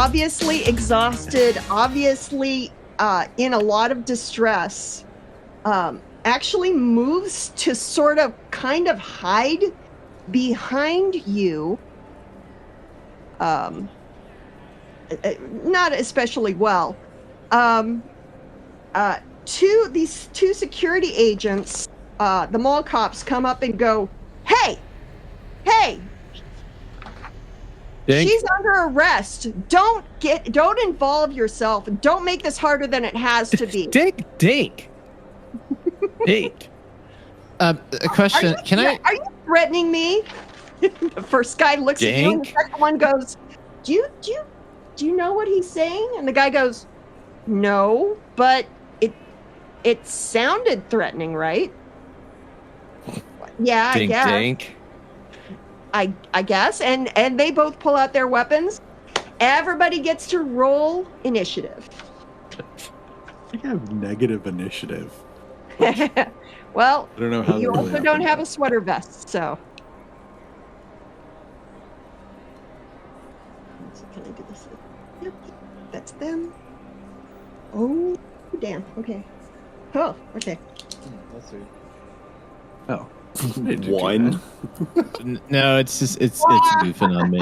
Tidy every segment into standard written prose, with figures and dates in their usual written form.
obviously exhausted, obviously in a lot of distress, actually moves to sort of kind of hide behind you. Not especially well. These two security agents, the mall cops, come up and go, hey, Dink. she's under arrest. Don't involve yourself. Don't make this harder than it has to be. Dink. A question. Are you threatening me? The first guy looks at you, and the second one goes, do you know what he's saying? And the guy goes, no, but it sounded threatening, right? Yeah, Dink, I guess. Dink. I guess. And they both pull out their weapons. Everybody gets to roll initiative. I have negative initiative. Well, I don't know how you also don't have a sweater vest, so. Can I do this? Yep, that's them. Oh, damn. Okay. Oh, okay. Let's see. Oh. One. No, it's goofing on me.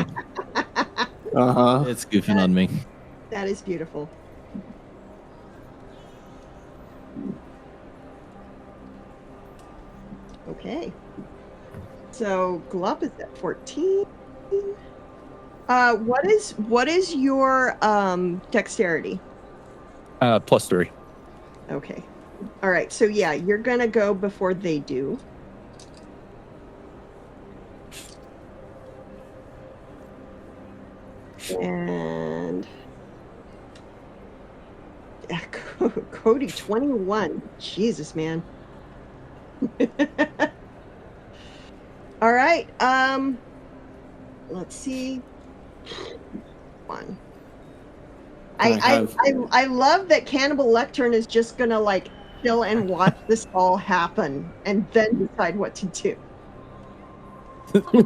It's goofing on me. That is beautiful. Okay. So Glup is at 14. What is your dexterity? +3. Okay. All right. So yeah, you're gonna go before they do. And Cody 21. Jesus, man. All right. Let's see. One. I love that Cannibal Lectern is just gonna like chill and watch this all happen and then decide what to do.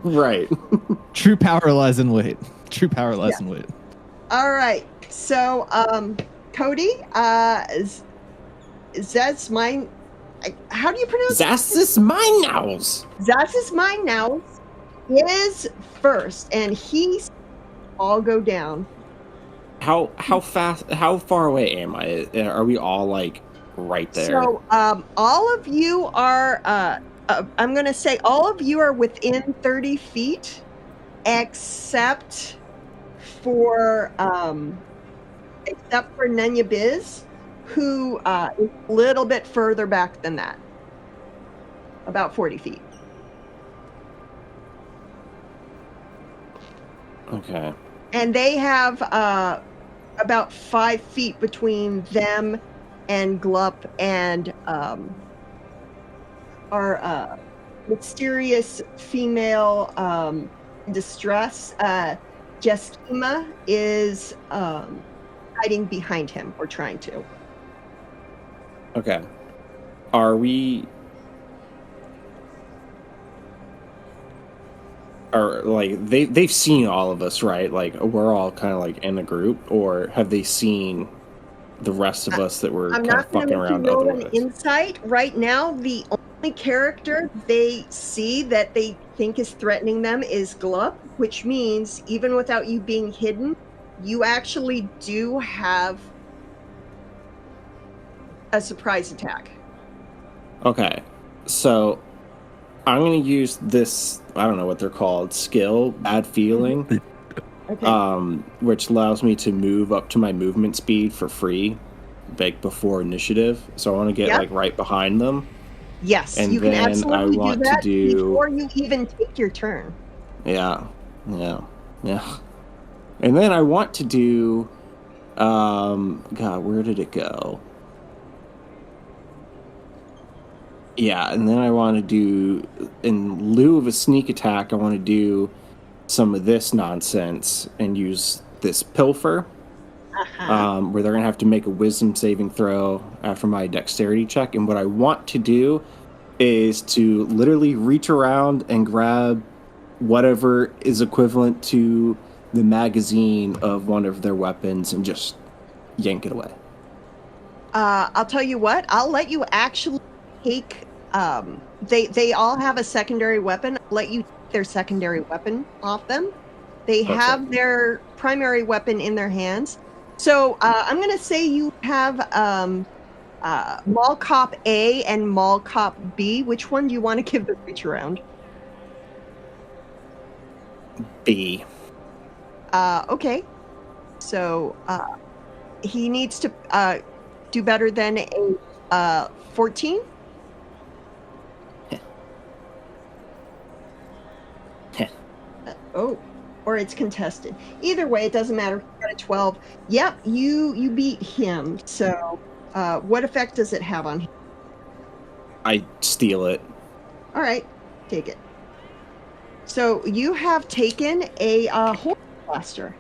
Right. True power lies in wait. In wait. All right. So, Cody, that's mine. How do you pronounce it? Zassus Mine is first, and he's all go down. How far away am I? Are we all like right there? So, all of you are. I'm gonna say all of you are within 30 feet, except for Nenya Biz, who is a little bit further back than that, about 40 feet. Okay. And they have about 5 feet between them and Glup and our mysterious female in distress. Jeskima is hiding behind him, or trying to. Okay. Are we... Or like they've seen all of us, right? Like we're all kind of like in a group, or have they seen the rest of us that were kind of fucking around I'm not going to otherwise? make you roll an insight right now. The only character they see that they think is threatening them is Glup, which means even without you being hidden, you actually do have a surprise attack. Okay, so I'm going to use this, I don't know what they're called, skill, Bad Feeling, Okay. which allows me to move up to my movement speed for free, like before initiative. So I want to get like right behind them. Yes, and you can then absolutely I want do that to do... before you even take your turn. Yeah. And then I want to do, God, where did it go? Yeah, and then I want to do, in lieu of a sneak attack, I want to do some of this nonsense and use this pilfer, where they're going to have to make a wisdom saving throw after my dexterity check. And what I want to do is to literally reach around and grab whatever is equivalent to the magazine of one of their weapons and just yank it away. I'll tell you what. I'll let you actually take. They all have a secondary weapon. I'll let you take their secondary weapon off them. They have their primary weapon in their hands. So I'm going to say you have Mall Cop A and Mall Cop B. Which one do you want to give the reach around? B. Okay. So he needs to do better than a 14. Oh, or it's contested. Either way, it doesn't matter. You got a 12. Yep, you beat him. So what effect does it have on him? I steal it. All right, take it. So you have taken a horse blaster.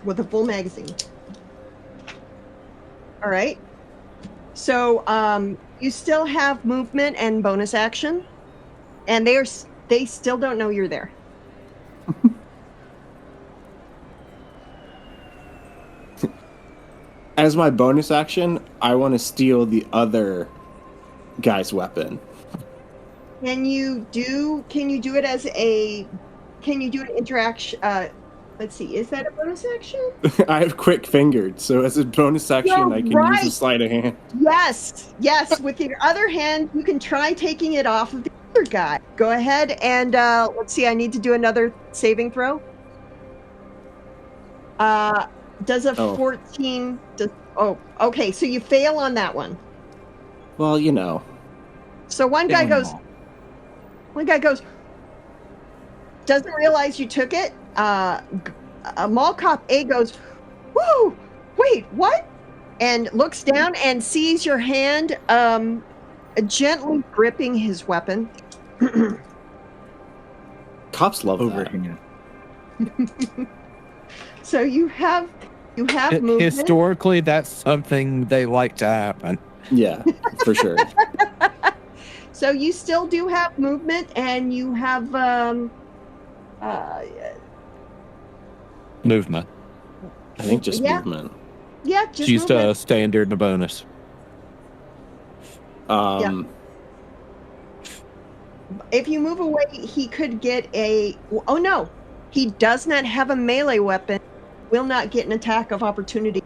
With a full magazine. All right. So you still have movement and bonus action, and they still don't know you're there. As my bonus action, I want to steal the other guy's weapon. Can you do it as a? Can you do an interaction? Let's see. Is that a bonus action? I have quick fingered, so as a bonus action, I can use a sleight of hand. Yes. With your other hand, you can try taking it off of the other guy. Go ahead and let's see. I need to do another saving throw. Does a 14? Okay. So you fail on that one. Well, you know. So one guy goes. Doesn't realize you took it. Mall Cop A goes, "Whoa! Wait, what?" And looks down and sees your hand gently gripping his weapon. Cops love overhanging. So you have movement. Historically, that's something they like to happen. Yeah, for sure. So you still do have movement, and you have Movement. I think just movement. Yeah, just used movement. a standard and a bonus. If you move away, he could get a... Oh, no. He does not have a melee weapon. Will not get an attack of opportunity.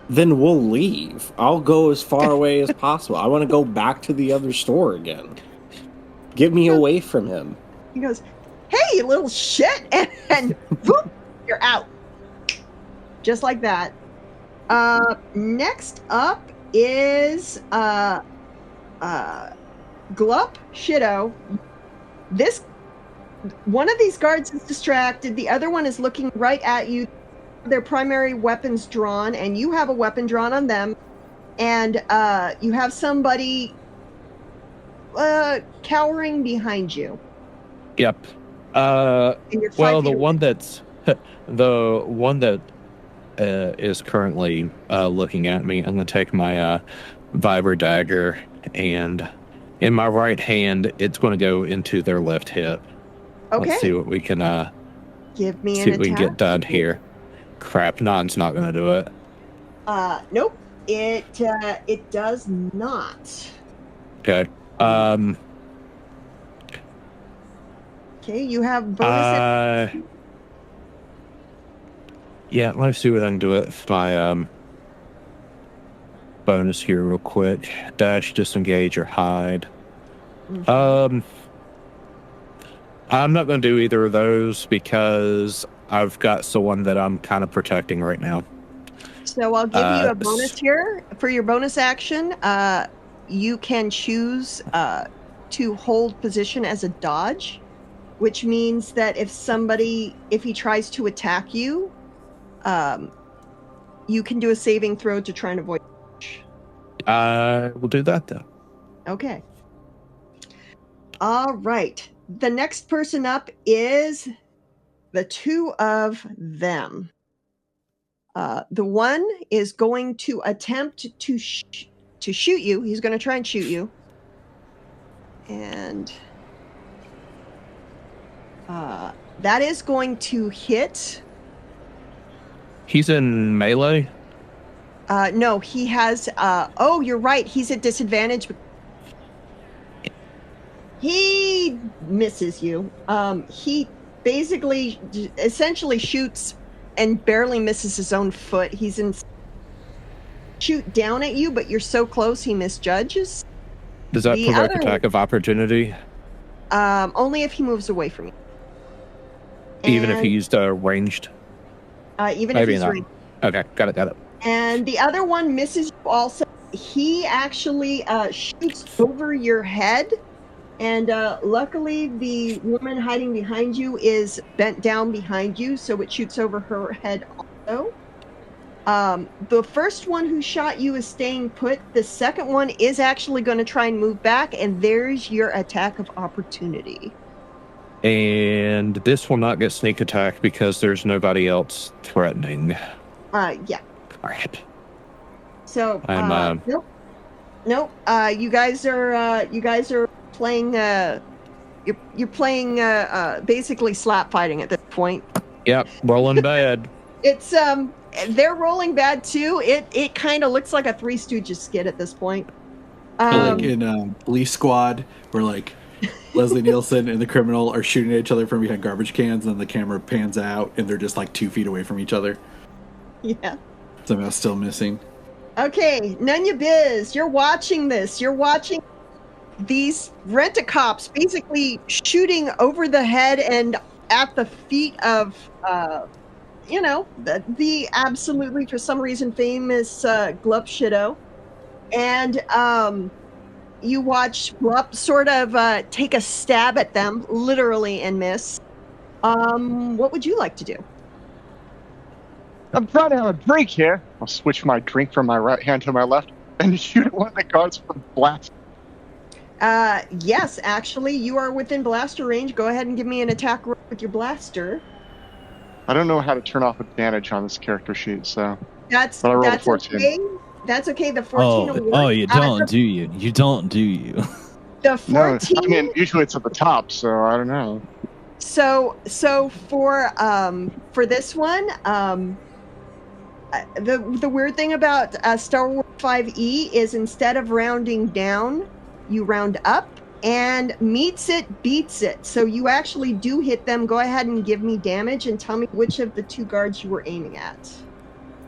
Then we'll leave. I'll go as far away as possible. I want to go back to the other store again. Get me away from him. He goes, "Hey, you little shit!" And boop, you're out. Just like that. Next up is Glup Shido. This one of these guards is distracted. The other one is looking right at you. Their primary weapons drawn, and you have a weapon drawn on them. And you have somebody cowering behind you. Yep. Well, the one that is currently looking at me, I'm going to take my Viber dagger, and in my right hand, it's going to go into their left hip. Okay. Let's see what we can give me see an what we attack. can get done here. Crap, Non's not going to do it. Nope. It does not. Okay. Okay, you have bonus. Yeah, let's see what I can do with my bonus here real quick. Dash, disengage, or hide. Mm-hmm. I'm not going to do either of those because I've got someone that I'm kind of protecting right now. So I'll give you a bonus here. For your bonus action, you can choose to hold position as a dodge, which means that if he tries to attack you, you can do a saving throw to try and avoid. We'll do that though. Okay. All right. The next person up is the two of them. The one is going to attempt to shoot you. He's going to try and shoot you. And that is going to hit. He's in melee? No, he has... oh, you're right. He's at disadvantage. He misses you. He basically, essentially shoots and barely misses his own foot. He's in... shoot down at you, but you're so close he misjudges. Does that provoke attack of opportunity? Only if he moves away from you. Even if he's ranged? Even Maybe if he's not. ranged. Okay, got it. And the other one misses you also. He actually shoots over your head. And luckily, the woman hiding behind you is bent down behind you, so it shoots over her head also. The first one who shot you is staying put. The second one is actually going to try and move back, and there's your attack of opportunity. And this will not get sneak attack because there's nobody else threatening. Yeah. All right. So, I'm nope. You guys are playing. You're playing basically slap fighting at this point. Yep, rolling bad. It's they're rolling bad too. It kind of looks like a Three Stooges skit at this point. Like in Police Squad, where like Leslie Nielsen and the criminal are shooting at each other from behind garbage cans, and then the camera pans out, and they're just like 2 feet away from each other. Yeah. Somehow still missing. Okay, Nunya Biz, you're watching this. You're watching these rent-a-cops basically shooting over the head and at the feet of, the absolutely, for some reason, famous Glup Shido. And you watch Glup sort of take a stab at them, literally, and miss. What would you like to do? I'm trying to have a drink here. I'll switch my drink from my right hand to my left and shoot at one of the guards for blast. Yes, actually, you are within blaster range. Go ahead and give me an attack roll with your blaster. I don't know how to turn off advantage on this character sheet, so... That's but I rolled a 14. Okay. That's okay. The 14 will work. Oh, you don't, do you? You don't, do you? The 14... No, I mean, usually it's at the top, so I don't know. So for this one, the weird thing about Star Wars 5e is instead of rounding down, you round up, and meets it, beats it. So you actually do hit them. Go ahead and give me damage and tell me which of the 2 guards you were aiming at.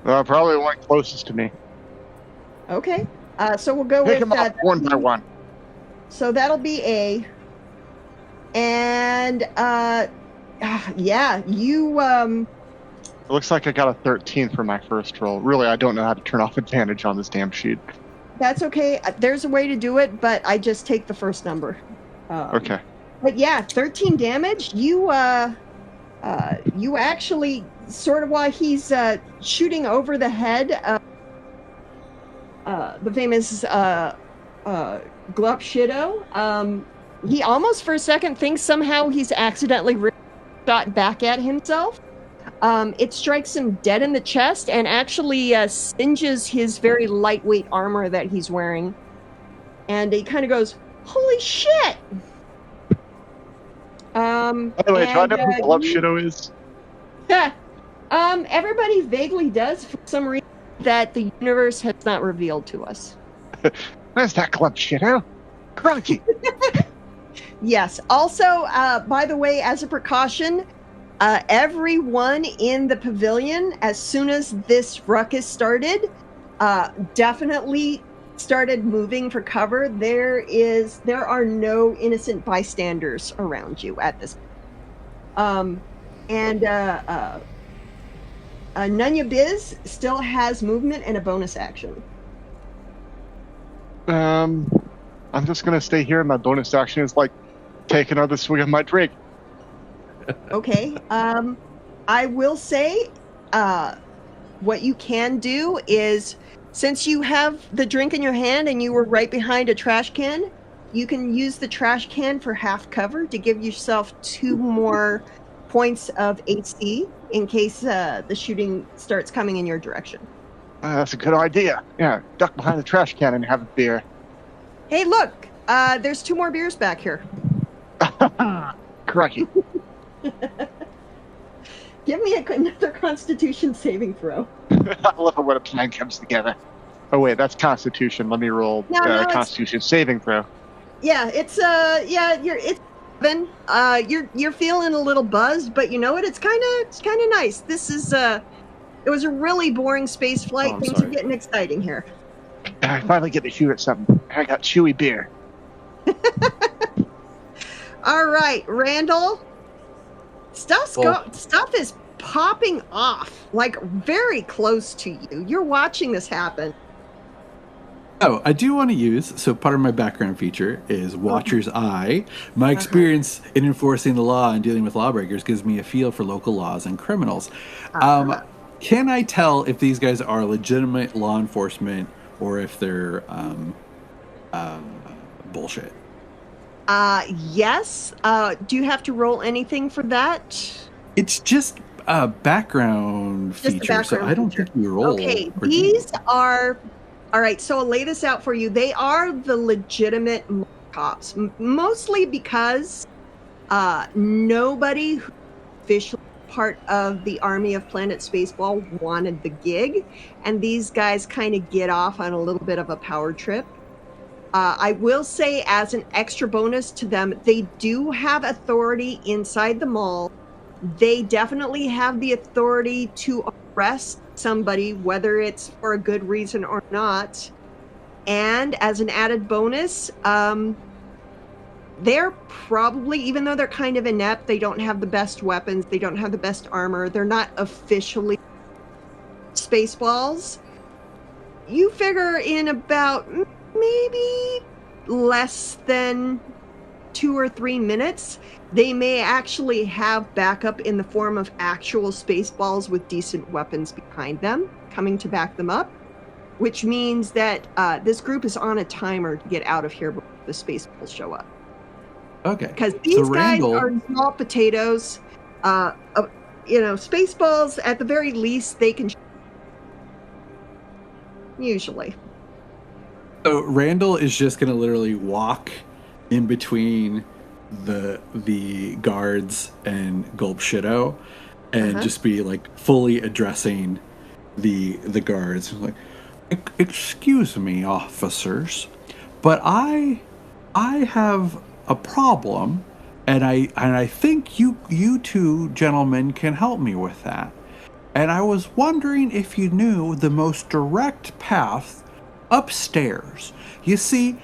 Probably the one closest to me. Okay. So we'll go Pick with them up one by one. So that'll be A. And you It looks like I got a 13 for my first roll. Really, I don't know how to turn off advantage on this damn sheet. That's okay. There's a way to do it, but I just take the first number. Okay. But yeah, 13 damage. You actually sort of while he's shooting over the head, the famous Glup Shido. He almost for a second thinks somehow he's accidentally shot back at himself. It strikes him dead in the chest and actually singes his very lightweight armor that he's wearing. And he kind of goes, "Holy shit!" By the way, do I know who Glup Shido is? Yeah. Everybody vaguely does for some reason that the universe has not revealed to us. Where's that Glup Shido? Crikey! Yes. Also, by the way, as a precaution, everyone in the pavilion, as soon as this ruckus started, definitely started moving for cover. There are no innocent bystanders around you at this point. Nunya Biz still has movement and a bonus action. I'm just gonna stay here. My bonus action is like take another swig of my drink. Okay. I will say, what you can do is, since you have the drink in your hand and you were right behind a trash can, you can use the trash can for half cover to give yourself 2 more points of AC in case the shooting starts coming in your direction. That's a good idea. Yeah, duck behind the trash can and have a beer. Hey, look, There's 2 more beers back here. Crikey. Give me another Constitution saving throw. I love it when a plan comes together. Oh wait, that's Constitution. Let me roll Constitution saving throw. Yeah, it's it's 7. You're feeling a little buzzed, but you know what? It's kind of nice. This is it was a really boring space flight. Things are getting exciting here. I finally get to shoot at something. I got chewy beer. All right, Randall. Stuff is popping off, like very close to you. You're watching this happen. Oh, I do want to use, so part of my background feature is Watcher's Eye. My experience in enforcing the law and dealing with lawbreakers gives me a feel for local laws and criminals. Can I tell if these guys are legitimate law enforcement or if they're bullshit? Yes. Do you have to roll anything for that? It's just a background feature, so I don't think you roll. Okay, these are... All right, so I'll lay this out for you. They are the legitimate cops, mostly because nobody who's officially part of the Army of Planet Spaceball wanted the gig, and these guys kind of get off on a little bit of a power trip. I will say, as an extra bonus to them, they do have authority inside the mall. They definitely have the authority to arrest somebody, whether it's for a good reason or not. And as an added bonus, they're probably, even though they're kind of inept, they don't have the best weapons, they don't have the best armor, they're not officially Spaceballs. You figure in about maybe less than 2 or 3 minutes, they may actually have backup in the form of actual Spaceballs with decent weapons behind them coming to back them up, which means that this group is on a timer to get out of here before the Spaceballs show up. Okay. Because these guys are small potatoes. Spaceballs, at the very least, they can... Usually. So Randall is just going to literally walk in between the guards and Gulp Shido and just be like fully addressing the guards, like, excuse me, officers, but I have a problem, and I think you two gentlemen can help me with that. And I was wondering if you knew the most direct path upstairs. You see,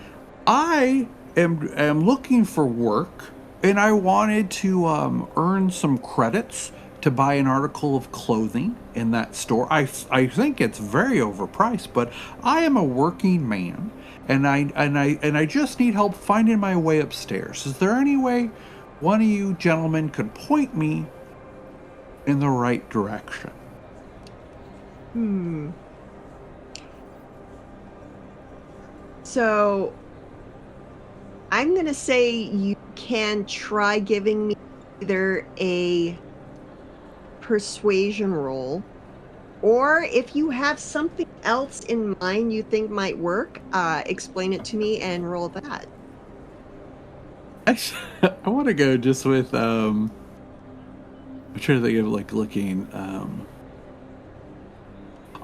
I am looking for work, and I wanted to earn some credits to buy an article of clothing in that store. I think it's very overpriced, but I am a working man, and I just need help finding my way upstairs. Is there any way one of you gentlemen could point me in the right direction? So I'm going to say you can try giving me either a persuasion roll, or if you have something else in mind you think might work, explain it to me and roll that. Actually, I want to go just with I'm trying to think of like looking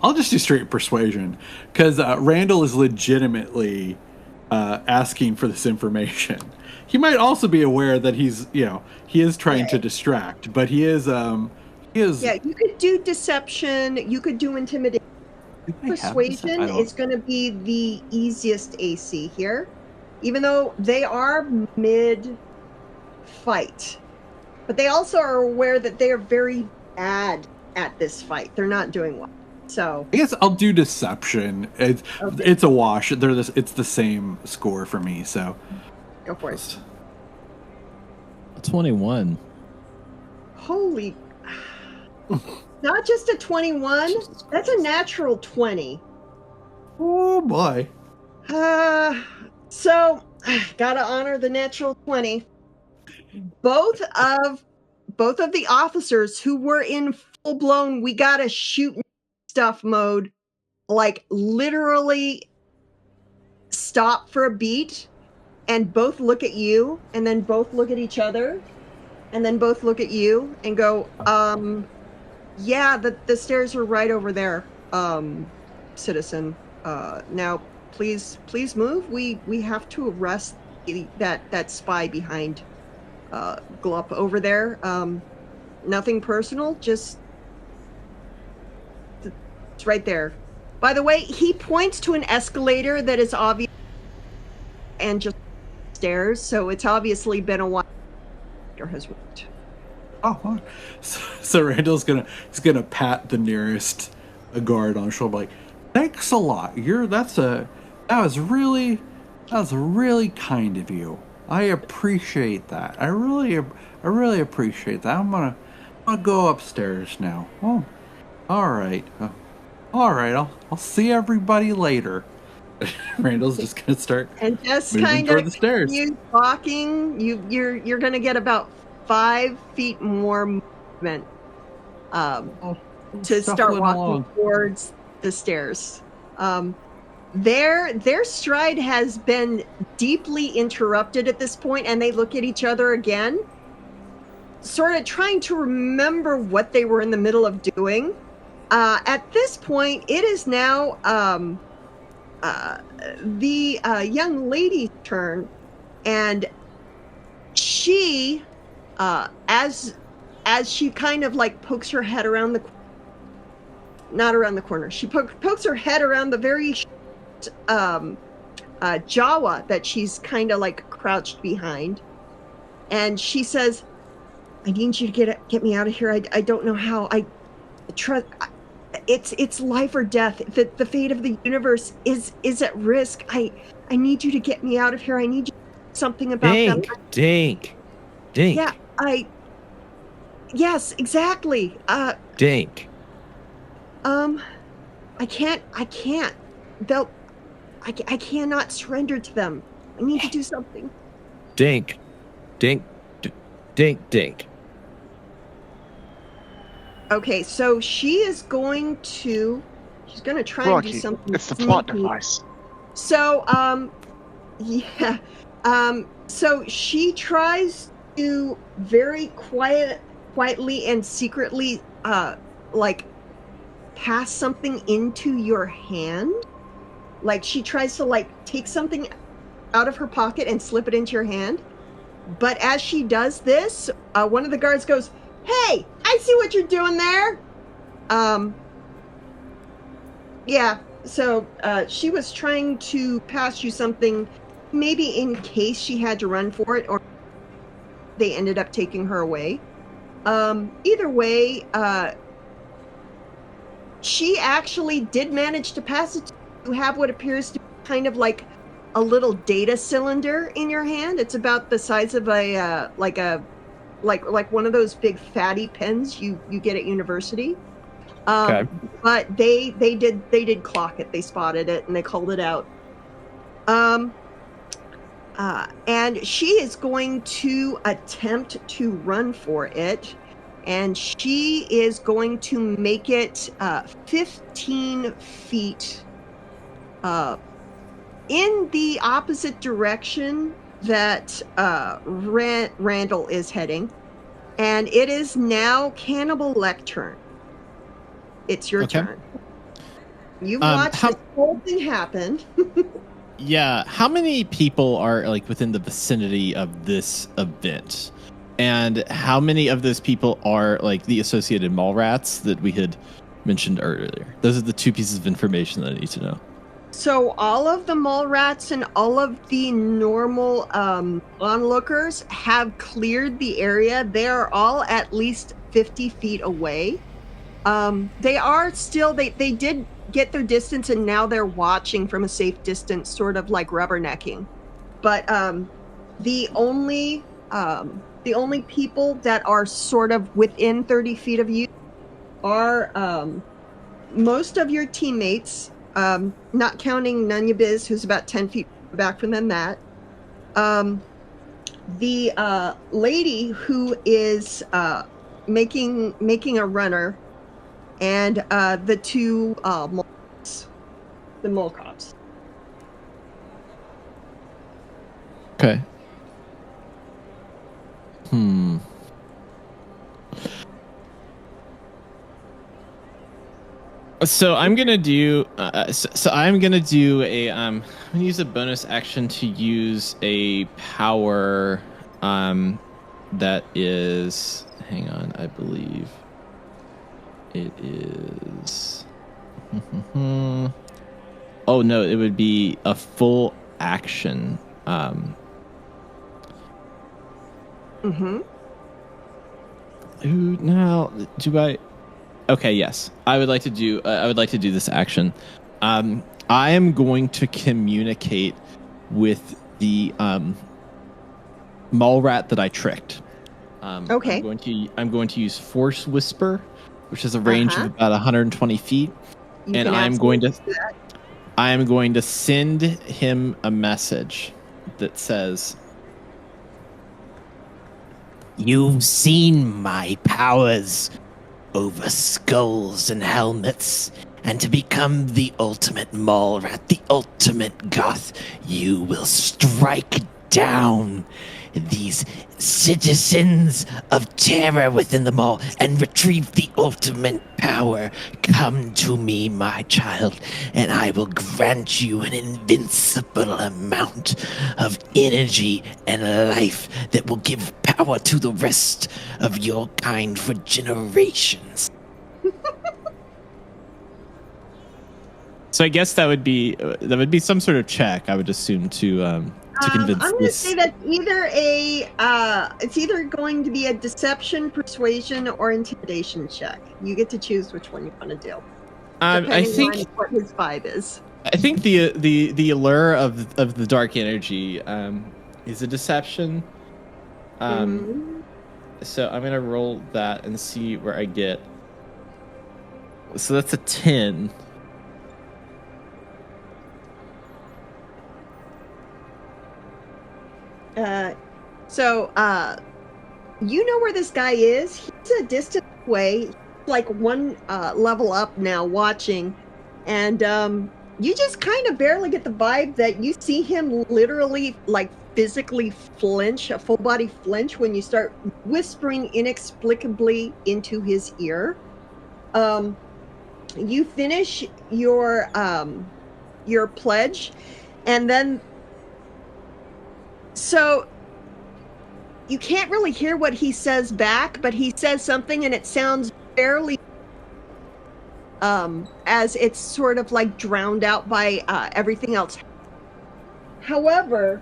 I'll just do straight persuasion, because Randall is legitimately asking for this information. He might also be aware that he is trying to distract, but he is. Yeah, you could do deception. You could do intimidation. Persuasion is going to be the easiest AC here, even though they are mid-fight. But they also are aware that they are very bad at this fight. They're not doing well. So I guess I'll do deception. It's a wash. It's the same score for me. So go for it. 21. Holy! Not just a 21. That's a natural 20. Oh boy. So gotta honor the natural 20. Both of the officers who were in full blown we gotta shoot stuff mode, like literally stop for a beat and both look at you, and then both look at each other, and then both look at you and go, yeah, the stairs are right over there, citizen. Now, please move. We have to arrest that spy behind Glup over there. Nothing personal, just it's right there. By the way, he points to an escalator that is obvious and just stairs, so it's obviously been a while has worked. Oh, so Randall's gonna pat the nearest guard on the shoulder, like, thanks a lot. That was really kind of you. I appreciate that. I really appreciate that. I'm gonna go upstairs now. Oh, all right. I'll see everybody later. Randall's just gonna start and just moving kind toward of the stairs. You walking. You're gonna get about 5 feet more movement to start walking towards the stairs. Their stride has been deeply interrupted at this point, and they look at each other again, sort of trying to remember what they were in the middle of doing. At this point, it is now the young lady's turn, and she, as she kind of like pokes her head around not around the corner, she pokes her head around the very Jawa that she's kind of like crouched behind, and she says, "I need you to get me out of here. I don't know how. I trust. It's life or death. The fate of the universe is at risk. I need you to get me out of here. I need you to do something about them." Dink. Yeah, yes, exactly. Dink. I can't. I cannot surrender to them. I need to do something. Dink. Okay, so she's going to try and do something. It's the plot device. So, yeah. So she tries to very quietly and secretly, like, pass something into your hand. Like, she tries to, like, take something out of her pocket and slip it into your hand. But as she does this, one of the guards goes, "Hey, I see what you're doing there." Yeah, so she was trying to pass you something, maybe in case she had to run for it, or they ended up taking her away. Either way, she actually did manage to pass it. You have what appears to be kind of like a little data cylinder in your hand. It's about the size of a like one of those big fatty pens you get at university. Okay. But they did clock it. They spotted it and they called it out. And she is going to attempt to run for it, and she is going to make it 15 feet in the opposite direction that Randall is heading. And it is now Cannibal Lectern. It's your turn. You've watched this whole thing happen. Yeah, how many people are like within the vicinity of this event? And how many of those people are like the associated mall rats that we had mentioned earlier? Those are the 2 pieces of information that I need to know. So all of the mall rats and all of the normal onlookers have cleared the area. They are all at least 50 feet away. They are still, they did get their distance, and now they're watching from a safe distance, sort of like rubbernecking. But the only people that are sort of within 30 feet of you are most of your teammates, not counting Nunyabiz, who's about 10 feet back from them, that. The lady who is making a runner, and the 2 mole cops. Okay. So I'm gonna do. I'm gonna do a. I'm gonna use a bonus action to use a power. That is. Hang on, I believe it is. Oh no, it would be a full action. Now do I? Okay, yes. I would like to do this action. I am going to communicate with the mole rat that I tricked. Okay. I'm going to use Force Whisper, which is a range of about 120 feet, and I am going to send him a message that says, "You've seen my powers over skulls and helmets, and to become the ultimate mole rat, the ultimate goth, you will strike down these citizens of terror within the mall and retrieve the ultimate power. Come to me, my child, and I will grant you an invincible amount of energy and life that will give power to the rest of your kind for generations." So I guess that would be some sort of check, I would assume, to convince. I'm going to say that it's either going to be a deception, persuasion, or intimidation check. You get to choose which one you want to do. I think on what his vibe is. I think the allure of the dark energy is a deception. So I'm gonna roll that and see where I get. So that's a 10. You know where this guy is. He's a distance away, like one level up now, watching, and you just kind of barely get the vibe that you see him literally, like, physically flinch, a full body flinch, when you start whispering inexplicably into his ear. You finish your pledge, and then so you can't really hear what he says back, but he says something and it sounds fairly as it's sort of like drowned out by everything else. However,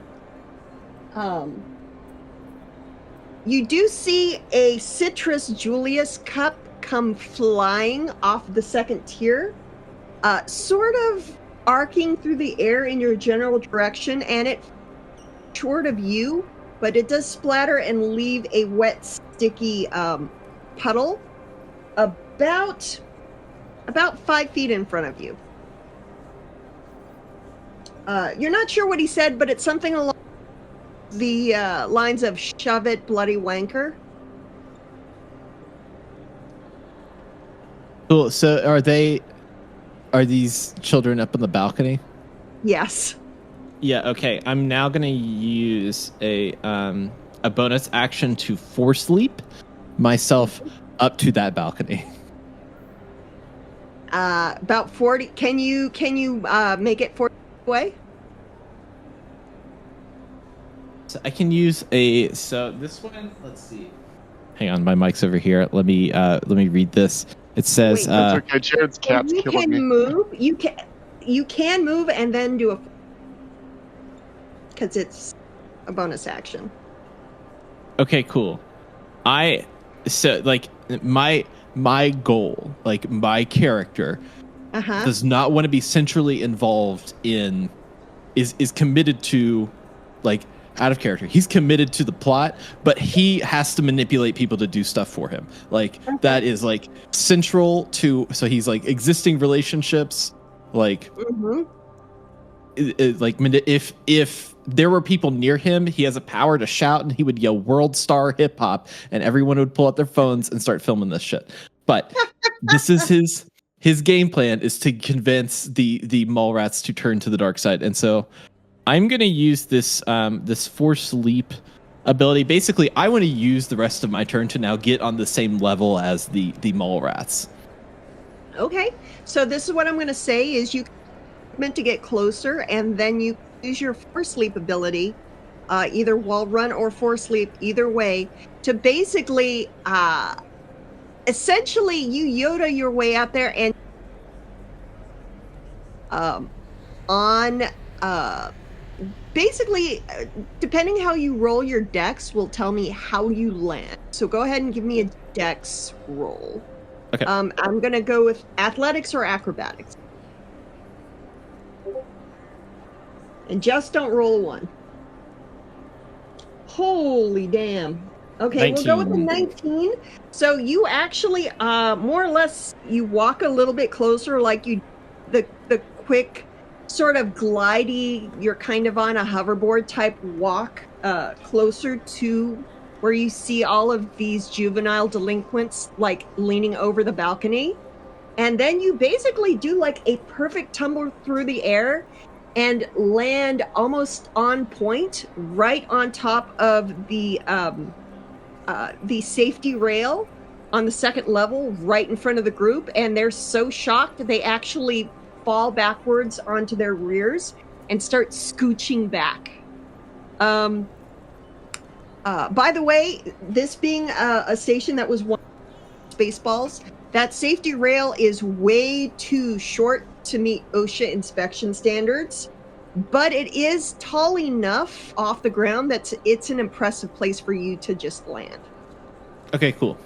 you do see a Citrus Julius cup come flying off the second tier, sort of arcing through the air in your general direction, and it short of you, but it does splatter and leave a wet, sticky puddle about 5 feet in front of you. You're not sure what he said, but it's something along the lines of "shove it, bloody wanker." Cool. So are these children up on the balcony? Yes. Yeah, okay. I'm now going to use a bonus action to force leap myself up to that balcony. About 40. Can you make it 40 away? So I can use so this one, let's see. Hang on, my mic's over here. Let me read this. It says Wait, That's okay. Jared's cat's you killing can me. move. You can move and then do a, because it's a bonus action. Okay, cool. So like my goal, like my character does not want to be centrally involved in is committed to, like, out of character. He's committed to the plot, but he has to manipulate people to do stuff for him. Like that is like central to, so he's like existing relationships, like like if there were people near him, he has a power to shout and he would yell "World Star Hip Hop" and everyone would pull out their phones and start filming this shit. But this is his game plan, is to convince the mole rats to turn to the dark side. And so I'm gonna use this this force leap ability. Basically, I want to use the rest of my turn to now get on the same level as the mole rats. Okay, so this is what I'm going to say: is you meant to get closer, and then you use your force leap ability, either wall run or force leap, either way, to basically, essentially, you Yoda your way out there, and basically, depending how you roll your dex will tell me how you land. So go ahead and give me a dex roll. Okay. I'm going to go with athletics or acrobatics. And just don't roll a 1. Holy damn. Okay, 19. we'll go with a 19. So you actually, more or less, you walk a little bit closer, like you, the quick sort of glidey, you're kind of on a hoverboard type walk closer to where you see all of these juvenile delinquents like leaning over the balcony. And then you basically do like a perfect tumble through the air and land almost on point right on top of the safety rail on the second level right in front of the group. And they're so shocked they actually fall backwards onto their rears and start scooching back. By the way, this being a station that was one Spaceballs, that safety rail is way too short to meet OSHA inspection standards, but it is tall enough off the ground that it's an impressive place for you to just land. Okay, cool.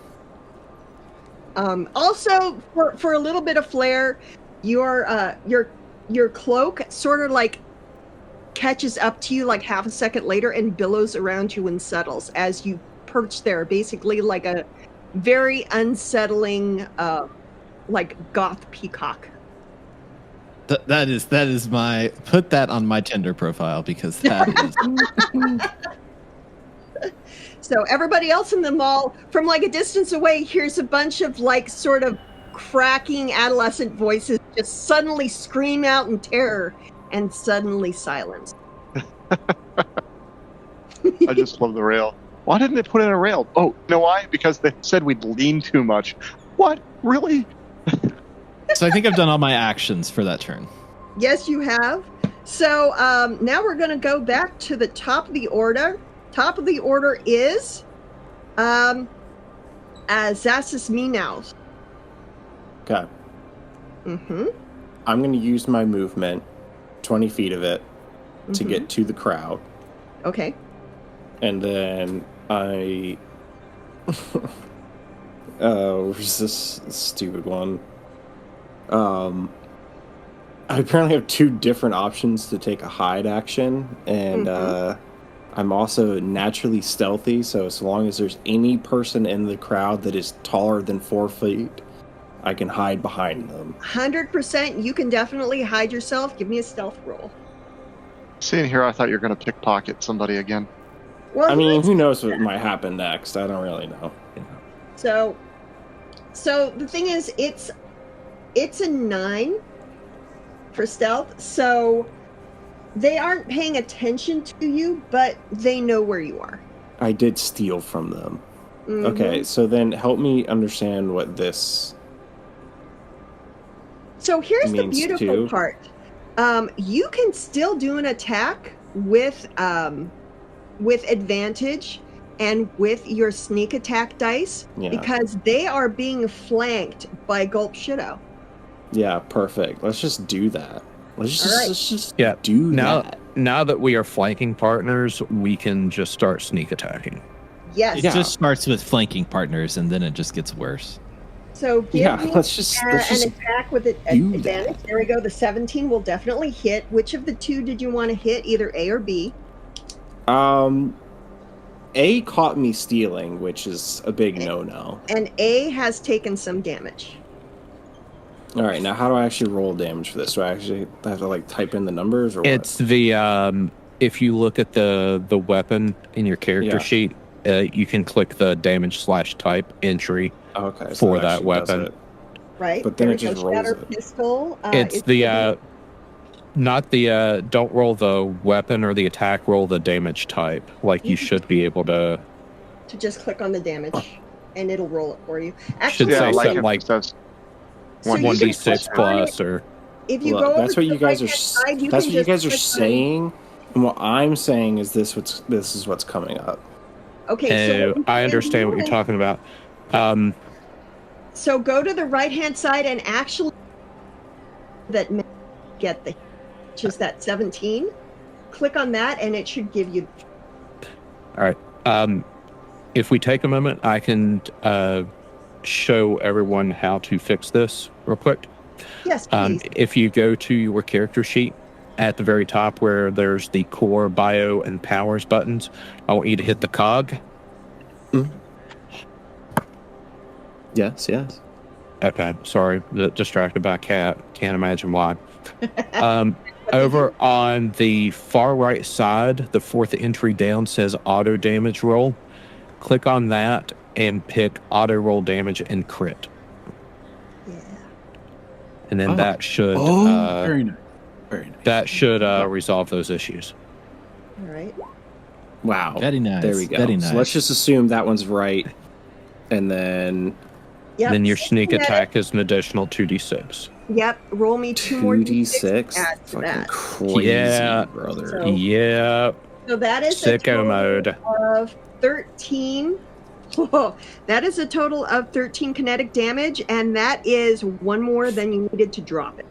Also, for a little bit of flair, your cloak sort of like catches up to you like half a second later and billows around you and settles as you perch there, basically like a very unsettling like goth peacock. That is my, put that on my Tinder profile, because that is So everybody else in the mall from like a distance away hears a bunch of like sort of cracking adolescent voices just suddenly scream out in terror and suddenly silence. I just love the rail. Why didn't they put in a rail? Oh, you know why? Because they said we'd lean too much. What? Really? So I think I've done all my actions for that turn. Yes, you have. So now we're going to go back to the top of the order. Top of the order is Zasis Meows. Okay. Mm-hmm. I'm going to use my movement, 20 feet of it, to get to the crowd. Okay. And then I... where's this stupid one? I apparently have 2 different options to take a hide action, and I'm also naturally stealthy, so as long as there's any person in the crowd that is taller than 4 feet, I can hide behind them. 100%, you can definitely hide yourself. Give me a stealth roll. Seeing here, I thought you were going to pickpocket somebody again. Well, I mean, who knows what might happen next? I don't really know. So the thing is, it's a 9 for stealth, so they aren't paying attention to you, but they know where you are. I did steal from them. Mm-hmm. Okay, so then help me understand what this... So here's the means beautiful too. part. You can still do an attack with advantage and with your sneak attack dice, because they are being flanked by Gulp Shido. Yeah, perfect. Let's just do that. Let's just do that. Now that we are flanking partners, we can just start sneak attacking. Yes. It just starts with flanking partners, and then it just gets worse. So give me let's just an attack with advantage. that. There we go. The 17 will definitely hit. Which of the 2 did you want to hit? Either A or B? A caught me stealing, which is a big no-no. And A has taken some damage. All right, now how do I actually roll damage for this? Do I actually have to like type in the numbers, or what? It's the if you look at the weapon in your character sheet, you can click the damage/type entry for that weapon. Right. But then it just rolls shatter it. pistol. It's the Not the, don't roll the weapon or the attack, roll the damage type. Like, you should be able to just click on the damage, and it'll roll it for you. Actually, should say like something it like says so you can 1d6 click on it. plus, or If you Look, go that's over what to you the guys are. right-hand side, you That's can what you just guys are click on- saying, and what I'm saying is this is what's coming up. Okay, so what you I can understand what do you're is- talking about. So go to the right-hand side and actually that may get the, which is that 17. Click on that, and it should give you. All right. If we take a moment, I can show everyone how to fix this real quick. Yes, please. If you go to your character sheet at the very top where there's the core, bio, and powers buttons, I want you to hit the cog. Yes. Okay, sorry, distracted by a cat. Can't imagine why. Over on the far right side, the fourth entry down says auto damage roll. Click on that and pick auto roll damage and crit. Yeah. And then that should very nice. Very nice. that should resolve those issues. All right. Wow. Very nice. There we go. Very nice. So let's just assume that one's right, and then Yep. Then your sneak Get it. attack is an additional 2d6. Yep. Roll me 2 more 2d6. add to Fucking that. crazy, Yeah. brother. So- Yep. So that is a Sicko total mode. of 13. That is a total of 13 kinetic damage, and that is one more than you needed to drop it.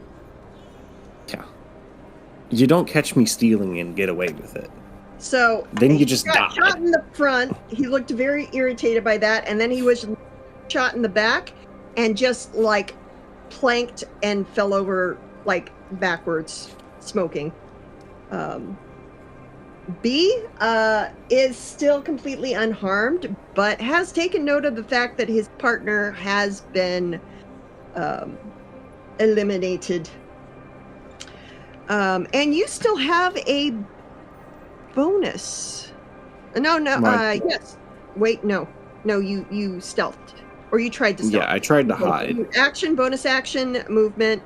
Yeah. You don't catch me stealing and get away with it. So Then you he just got die. shot in the front. He looked very irritated by that, and then he was shot in the back and just like planked and fell over like backwards, smoking. B is still completely unharmed, but has taken note of the fact that his partner has been eliminated. And you still have a bonus. No, yes. Wait, no, you stealthed, or you tried to stealth. Yeah, I tried to So hide. Action, bonus action, movement.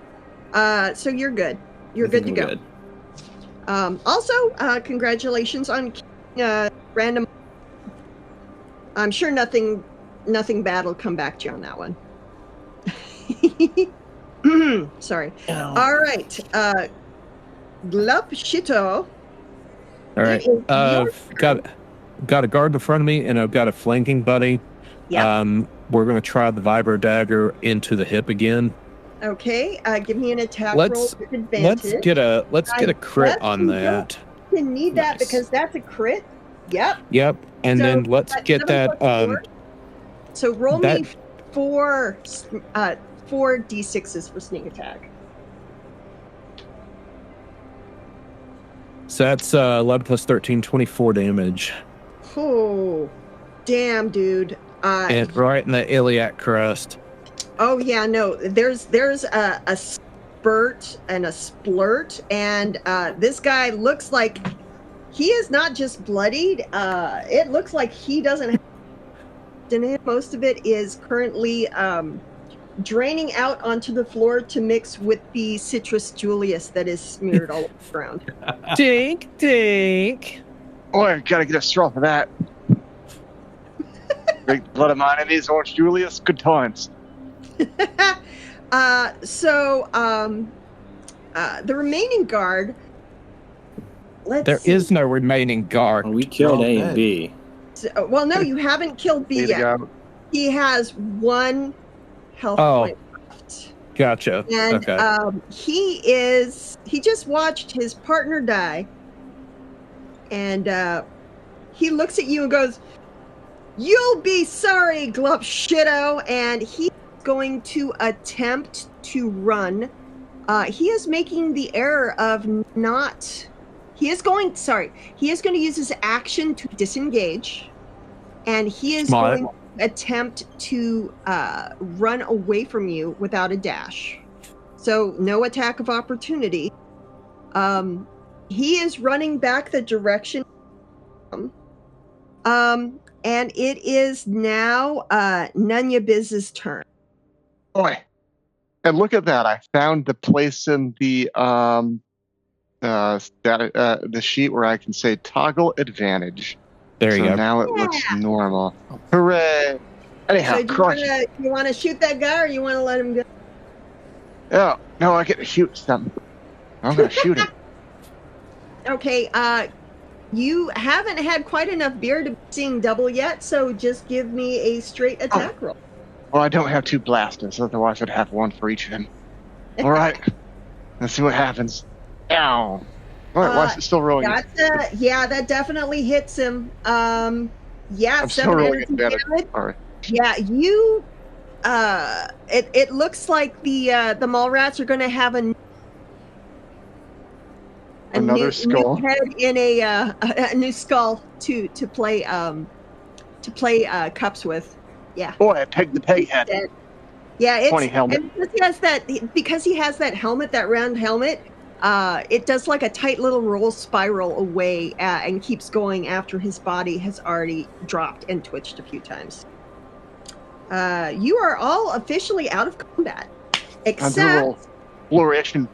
So you're good. You're I good to think go. I'm good. Also, congratulations on random. I'm sure nothing bad will come back to you on that one. Sorry. All right. Glup Shito. All right. Got a guard in front of me, and I've got a flanking buddy. Yeah. We're going to try the vibro dagger into the hip again. Okay. Give me an attack roll Let's with advantage. let's get a crit on that. You need that Nice. because that's a crit. Yep. Yep. And So then let's get 7 that. plus 4. So roll that- me 4 d6s for sneak attack. So that's 11 plus 13, 24 damage. Oh, damn, dude. And right in the iliac crest. Oh yeah, no. There's a spurt and a splurt, and this guy looks like he is not just bloodied. It looks like he doesn't have in it. Most of it is currently draining out onto the floor to mix with the citrus Julius that is smeared all over the ground. Dink, dink. Boy, gotta get a straw for that. Drink the blood of mine enemies, Orange Julius. Good times. The remaining guard. There is no remaining guard. Oh, we killed They're all A dead. and B. Well, no, you haven't killed B Need to yet. go. He has 1 health Oh. point left. Gotcha. And Okay. he just watched his partner die. And he looks at you and goes, "You'll be sorry, Glup Shitto." And he's going to attempt to run. He is making the error of not. He is going to use his action to disengage. And he is Smart. going to attempt to run away from you without a dash. So no attack of opportunity. He is running back the direction. And it is now Nunya Biz's turn. Boy. And look at that. I found the place in the the sheet where I can say toggle advantage. There you So go. now it looks normal. Hooray! Anyhow, So do you want to shoot that guy, or you want to let him go? Oh, no, I get to shoot something. I'm going to shoot him. Okay, you haven't had quite enough beer to be seeing double yet, so just give me a straight attack roll. Well, I don't have 2 blasters, otherwise I'd have 1 for each of them. All right, let's see what happens. Ow! Why is it still rolling? Yeah, that definitely hits him. Yeah, I'm still rolling advantage. Sorry. Yeah, you. It looks like the mall rats are going to have another skull. New head in a new skull to play cups with. Yeah. Boy, I pegged the peg head. Yeah, it's funny helmet. And because he has that helmet, that round helmet. It does like a tight little roll spiral away and keeps going after his body has already dropped and twitched a few times. You are all officially out of combat, except I'm doing a flourish and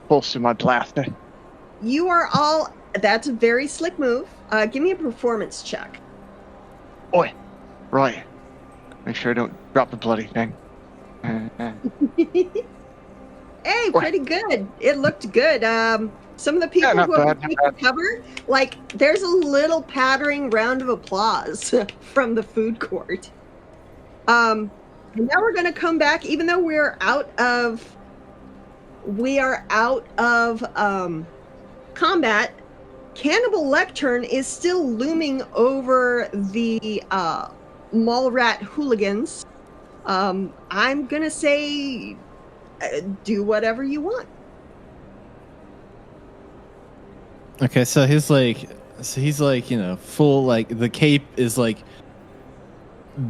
pulse to my blaster. You are all. That's a very slick move. Give me a performance check. Oi, right. Make sure I don't drop the bloody thing. Hey, pretty good. It looked good. Some of the people who have taken cover, like, there's a little pattering round of applause from the food court. And now we're going to come back, even though we are out of combat. Cannibal Lectern is still looming over the mall rat hooligans. I'm going to say do whatever you want. Okay, so he's like, full, like, the cape is like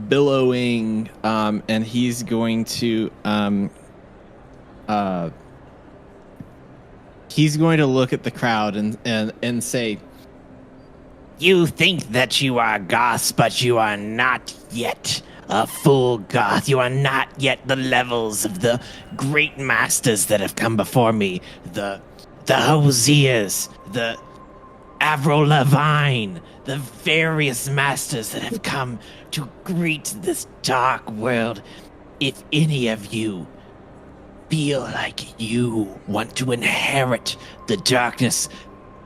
billowing, and he's going to look at the crowd and say, "You think that you are Goth, but you are not yet a full Goth. You are not yet the levels of the great masters that have come before me. The Hosiers, the Avril Lavigne, the various masters that have come to greet this dark world. If any of you feel like you want to inherit the darkness,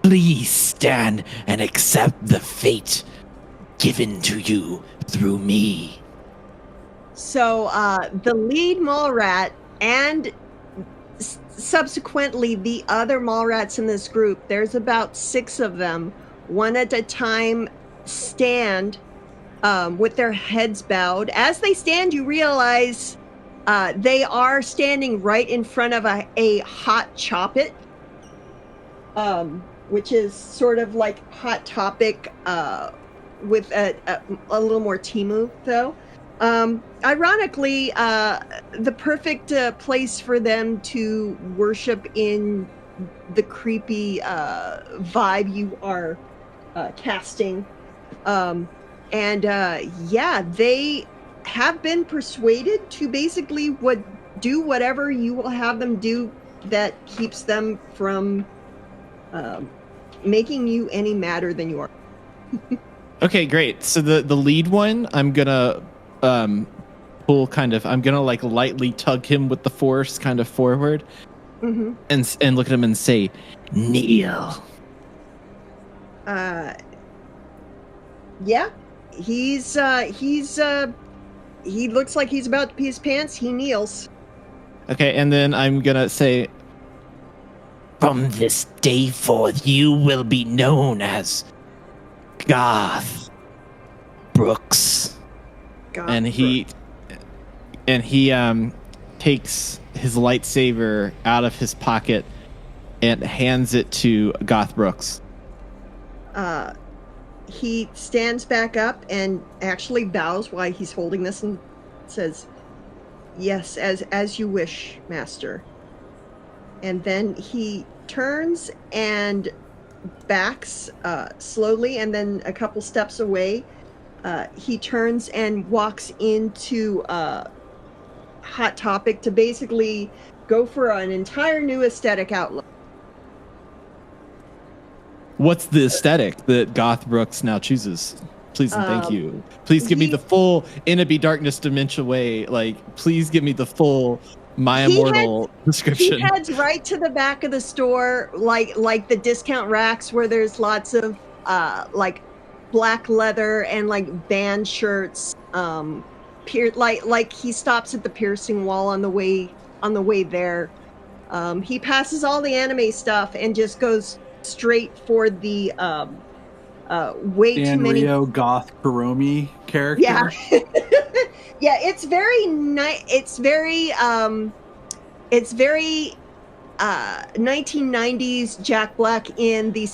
please stand and accept the fate given to you through me." So the lead mall rat and subsequently the other mall rats in this group, there's about 6 of them, one at a time, stand with their heads bowed. As they stand, you realize they are standing right in front of a Hot Chop-It, which is sort of like Hot Topic with a little more Temu, though. Ironically, the perfect place for them to worship in the creepy vibe you are casting. Yeah, they have been persuaded to basically do whatever you will have them do that keeps them from making you any madder than you are. okay, great. So the lead one, I'm gonna pull I'm gonna like lightly tug him with the force kind of forward, and look at him and say, "Kneel." Yeah, he looks like he's about to pee his pants. He kneels. Okay, and then I'm gonna say, "From this day forth, you will be known as Garth Brooks." And he takes his lightsaber out of his pocket and hands it to Goth Brooks. He stands back up and actually bows while he's holding this and says, "Yes, as you wish, Master." And then he turns and backs slowly, and then a couple steps away, he turns and walks into Hot Topic to basically go for an entire new aesthetic outlook. what's the aesthetic that Goth Brooks now chooses? Please and thank you. Please give me the full Innaby Darkness Dementia way. Like, please give me the full My Immortal description. He heads right to the back of the store, like the discount racks where there's lots of like black leather and like band shirts. Like he stops at the piercing wall on the way there. He passes all the anime stuff and just goes straight for the way too many Sanrio Goth Kuromi character. Yeah. Yeah, it's very nice. It's very 1990s Jack Black in the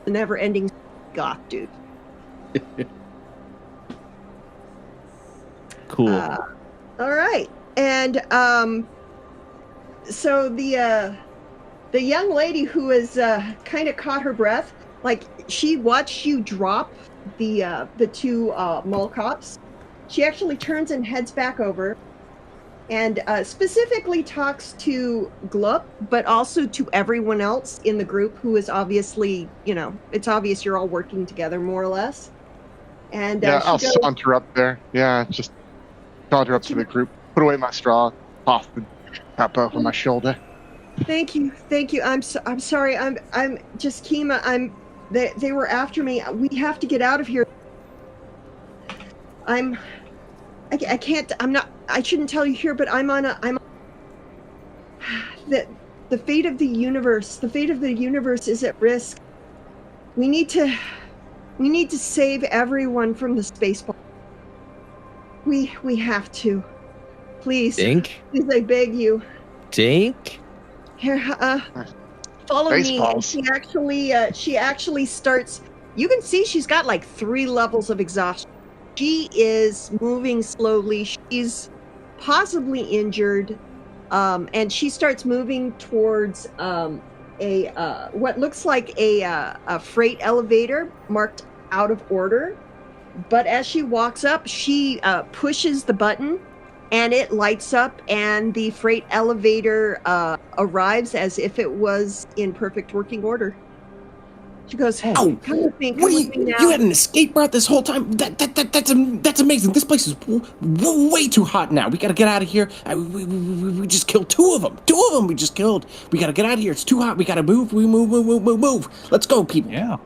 never ending goth dude. Cool. All right. And so the young lady who has kind of caught her breath, like she watched you drop the two mall cops. She actually turns and heads back over and specifically talks to Glup, but also to everyone else in the group who is obviously, it's obvious you're all working together more or less. And I'll saunter up there. Yeah, just saunter up to the group, put away my straw, toss the cup over my shoulder. Thank you. I'm sorry. I'm just Kima. They were after me. We have to get out of here. I can't. I shouldn't tell you here, but the fate of the universe. The fate of the universe is at risk. We need to save everyone from the space ball. We have to. Please. Dink? Please, I beg you. Dink? Here, follow Baseballs. me. She actually starts. You can see she's got like 3 levels of exhaustion. She is moving slowly. She's possibly injured, and she starts moving towards what looks like a freight elevator marked out of order. But as she walks up, she pushes the button, and it lights up, and the freight elevator arrives as if it was in perfect working order. She goes, "Oh, come with me, you had an escape route this whole time? That's amazing. This place is way too hot now. We gotta get out of here. We just killed 2 of them. 2 of them we just killed. We gotta get out of here. It's too hot. We gotta move. We move. Let's go, people." Yeah.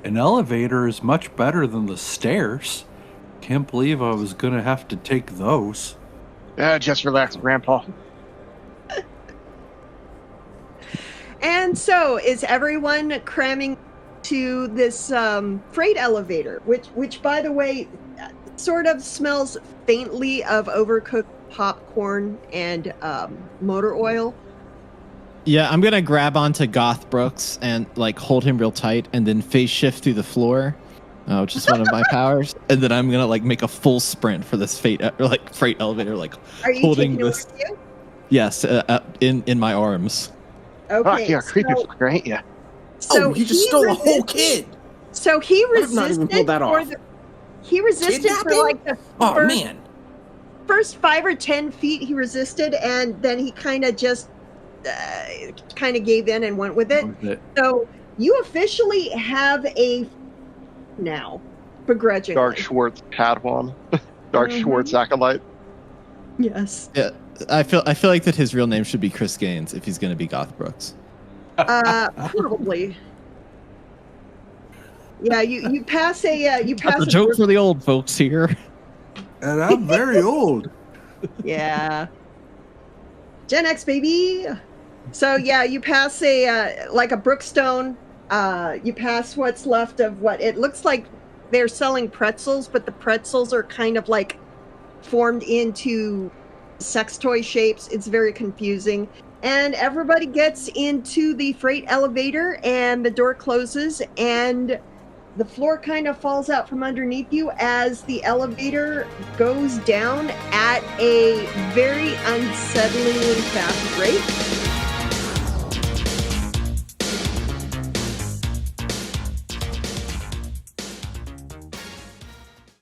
An elevator is much better than the stairs. Can't believe I was gonna have to take those. Just relax, Grandpa. And so is everyone cramming to this freight elevator, which by the way, sort of smells faintly of overcooked popcorn and motor oil. Yeah, I'm gonna grab onto Goth Brooks and like hold him real tight, and then phase shift through the floor, which is one of my powers. And then I'm gonna like make a full sprint for this freight elevator, like Are you holding taking this. it with you? Yes, in my arms. Okay. You're a creepy fucker, ain't you? So you just stole a whole kid. So he resisted. not even pulled that off. He resisted for like the first 5 or 10 feet. He resisted, and then he kind of just gave in and went with it. So you officially have a now, begrudgingly. Dark Schwartz Padawan. Dark Schwartz acolyte. Yes. Yeah, I feel like that his real name should be Chris Gaines if he's going to be Goth Brooks. Probably. Yeah, you pass a That's a joke for the old folks here. And I'm very old. Yeah. Gen X, baby. So yeah, you pass a Brookstone. You pass what's left of what it looks like they're selling pretzels, but the pretzels are kind of like formed into sex toy shapes. It's very confusing. And everybody gets into the freight elevator, and the door closes, and the floor kind of falls out from underneath you as the elevator goes down at a very unsettlingly fast rate.